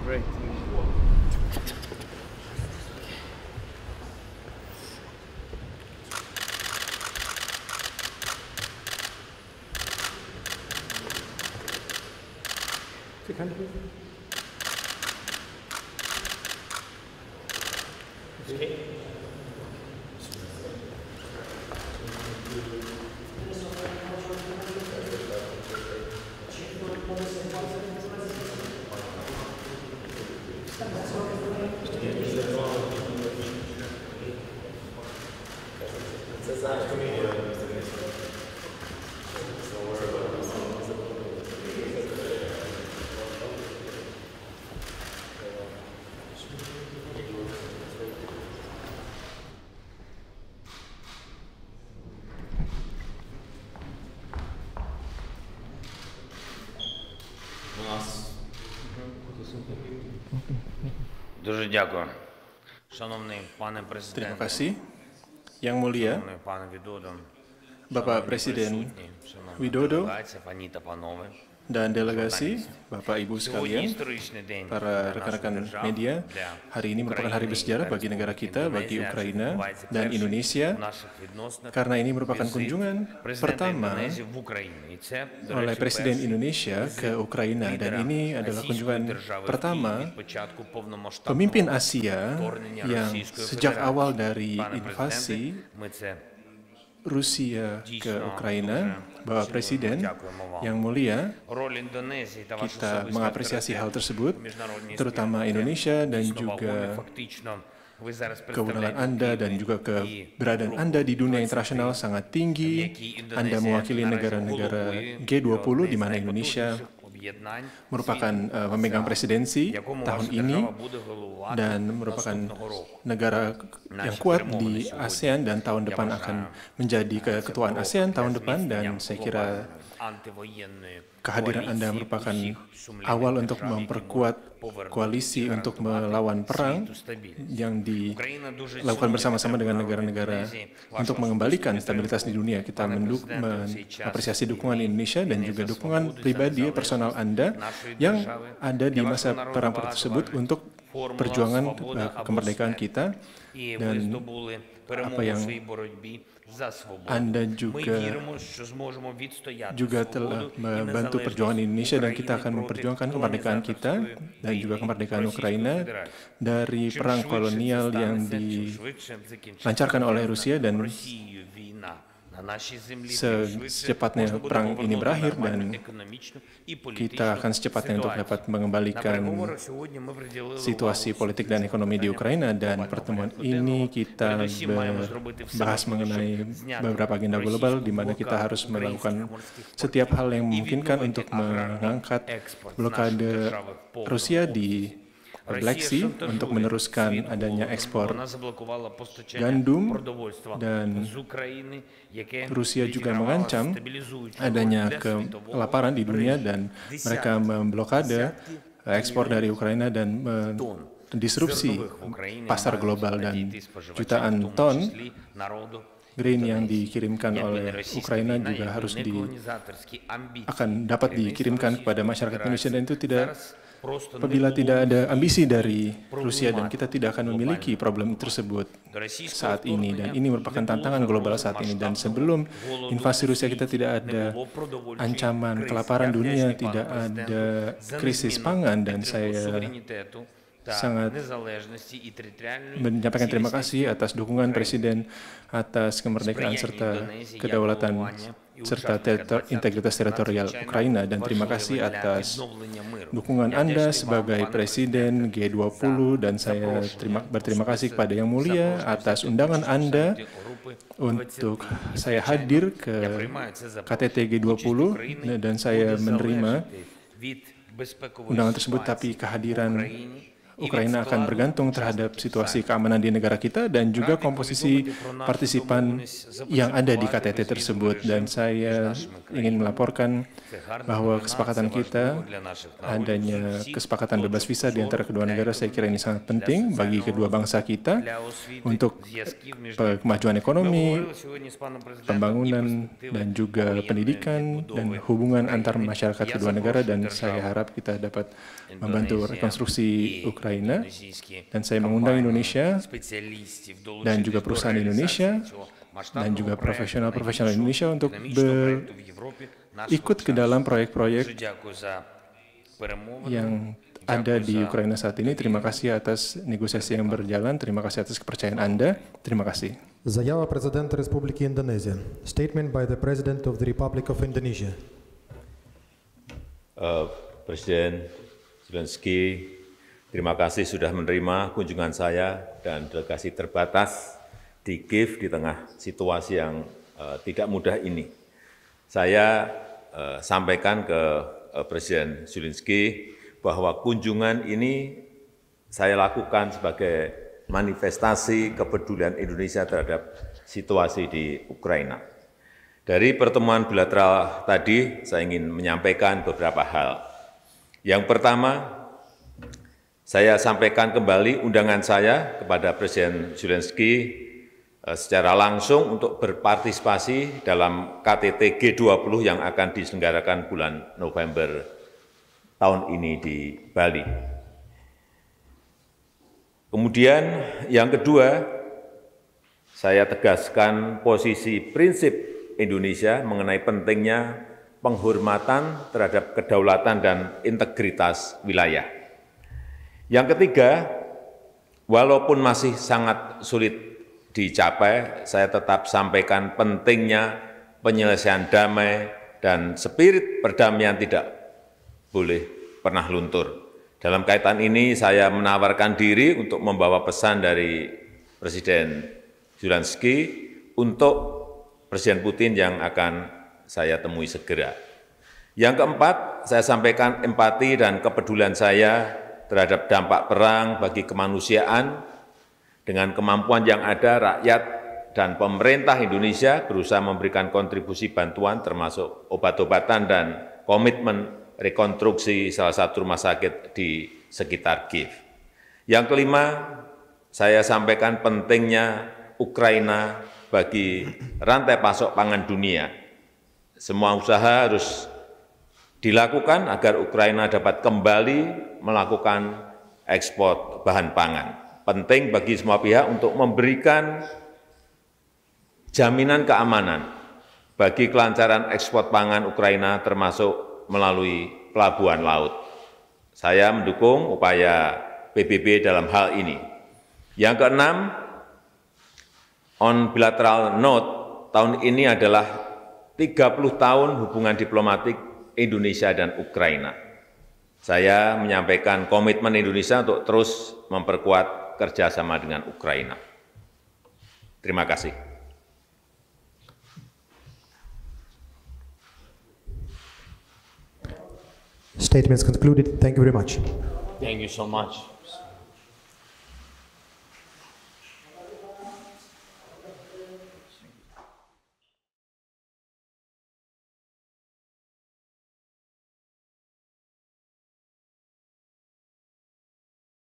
Great. Дуже дякую. Шановний пане Terima президенте, kasih. Yang mulia, шановний пане Widodo, Bapak Presiden Widodo делегація, пані та панове. dan delegasi, Bapak Ibu Сьогодні sekalian, історичний день para для rekan-rekan нашої держави, media, для hari ini merupakan hari України bersejarah і bagi negara kita, bagi Індонезії, Ukraina відбувається dan перший Indonesia, в наших відносинах karena ini merupakan візит kunjungan президента pertama Індонезії в Україну. І це, до oleh речі, Presiden перший Indonesia ke Ukraina dan лідера ini adalah Російської kunjungan держави pertama від початку повномасштабного pemimpin Asia вторгнення yang Російської sejak Федерації. awal dari Пане invasi президенте, ми це Rusia ke Ukraina, Bapak Presiden yang mulia, роль Індонезії та ваша kita особиста mengapresiasi hal tersebut, в міжнародній terutama спільноті Indonesia dan дійсно вагомі. juga Фактично, ви зараз keundangan представляєте Anda dan juga keberadaan Anda di dunia internasional sangat tinggi. Anda mewakili negara-negara G20 di mana Indonesia merupakan memegang presidensi tahun ini dan merupakan negara yang kuat di ASEAN dan tahun depan akan menjadi keketuaan ASEAN tahun depan, dan saya kira kehadiran Anda merupakan awal untuk memperkuat koalisi untuk melawan perang yang dilakukan bersama-sama dengan negara-negara untuk mengembalikan stabilitas di dunia. Kita mengapresiasi dukungan Indonesia dan juga dukungan pribadi personal Anda yang ada di masa perang tersebut untuk perjuangan kemerdekaan kita, dan apa yang Anda juga telah membantu perjuangan Indonesia, dan kita akan memperjuangkan kemerdekaan kita dan juga kemerdekaan Ukraina dari perang kolonial yang dilancarkan oleh Rusia, dan secepatnya perang ini berakhir dan kita akan secepatnya untuk dapat mengembalikan situasi politik dan ekonomi di Ukraina. Dan pertemuan ini kita bahas mengenai beberapa agenda global di mana kita harus melakukan setiap hal yang memungkinkan untuk mengangkat blokade Rusia di Black Sea untuk meneruskan adanya ekspor gandum, dan Rusia juga mengancam adanya kelaparan di dunia dan mereka memblokade ekspor dari Ukraina dan disrupsi pasar global, dan jutaan ton grain yang dikirimkan oleh Ukraina juga harus akan dapat dikirimkan kepada masyarakat Indonesia, dan itu tidak apabila tidak ada ambisi dari Rusia, dan kita tidak akan memiliki problem tersebut saat ini, dan ini merupakan tantangan global saat ini. Dan sebelum invasi Rusia kita tidak ada ancaman kelaparan dunia, tidak ada krisis pangan, dan saya sangat menyampaikan terima kasih atas dukungan Presiden atas kemerdekaan serta kedaulatan serta integritas teritorial Ukraina, dan terima kasih atas dukungan Anda sebagai Presiden G20, dan saya berterima kasih kepada Yang Mulia atas undangan Anda untuk saya hadir ke KTT G20, dan saya menerima undangan tersebut, tapi kehadiran Ukraina akan bergantung terhadap situasi keamanan di negara kita dan juga komposisi partisipan yang ada di KTT tersebut. Dan saya ingin melaporkan bahwa kesepakatan kita, adanya kesepakatan bebas visa di antara kedua negara, saya kira ini sangat penting bagi kedua bangsa kita untuk kemajuan ekonomi, pembangunan, dan juga pendidikan dan hubungan antar masyarakat kedua negara, dan saya harap kita dapat membantu rekonstruksi Ukraina, dan saya mengundang Indonesia dan juga perusahaan Indonesia dan juga profesional-profesional Indonesia untuk ikut ke dalam proyek-proyek yang ada di Ukraina saat ini. Terima kasih atas negosiasi yang berjalan, terima kasih atas kepercayaan Anda, terima kasih. Заява президента Республіки Індонезія. Statement by the President of the Republic of Indonesia. Presiden Zelensky, terima kasih sudah menerima kunjungan saya dan delegasi terbatas di Kiev di tengah situasi yang tidak mudah ini. Saya sampaikan ke Presiden Zelensky bahwa kunjungan ini saya lakukan sebagai manifestasi kepedulian Indonesia terhadap situasi di Ukraina. Dari pertemuan bilateral tadi, saya ingin menyampaikan beberapa hal. Yang pertama, saya sampaikan kembali undangan saya kepada Presiden Zelensky secara langsung untuk berpartisipasi dalam KTT G20 yang akan diselenggarakan bulan November tahun ini di Bali. Kemudian yang kedua, saya tegaskan posisi prinsip Indonesia mengenai pentingnya penghormatan terhadap kedaulatan dan integritas wilayah. Yang ketiga, walaupun masih sangat sulit dicapai, saya tetap sampaikan pentingnya penyelesaian damai dan spirit perdamaian tidak boleh pernah luntur. Dalam kaitan ini, saya menawarkan diri untuk membawa pesan dari Presiden Zelensky untuk Presiden Putin yang akan saya temui segera. Yang keempat, saya sampaikan empati dan kepedulian saya terhadap dampak perang bagi kemanusiaan. Dengan kemampuan yang ada, rakyat dan pemerintah Indonesia berusaha memberikan kontribusi bantuan termasuk obat-obatan dan komitmen rekonstruksi salah satu rumah sakit di sekitar Kiev. Yang kelima, saya sampaikan pentingnya Ukraina bagi rantai pasok pangan dunia. Semua usaha harus dilakukan agar Ukraina dapat kembali melakukan ekspor bahan pangan. Penting bagi semua pihak untuk memberikan jaminan keamanan bagi kelancaran ekspor pangan Ukraina termasuk melalui pelabuhan laut. Saya mendukung upaya PBB dalam hal ini. Yang keenam, on bilateral note, tahun ini adalah 30 tahun hubungan diplomatik Indonesia dan Ukraina. Saya menyampaikan komitmen Indonesia untuk terus memperkuat kerjasama dengan Ukraina. Terima kasih. Statements concluded. Thank you very much. Thank you so much.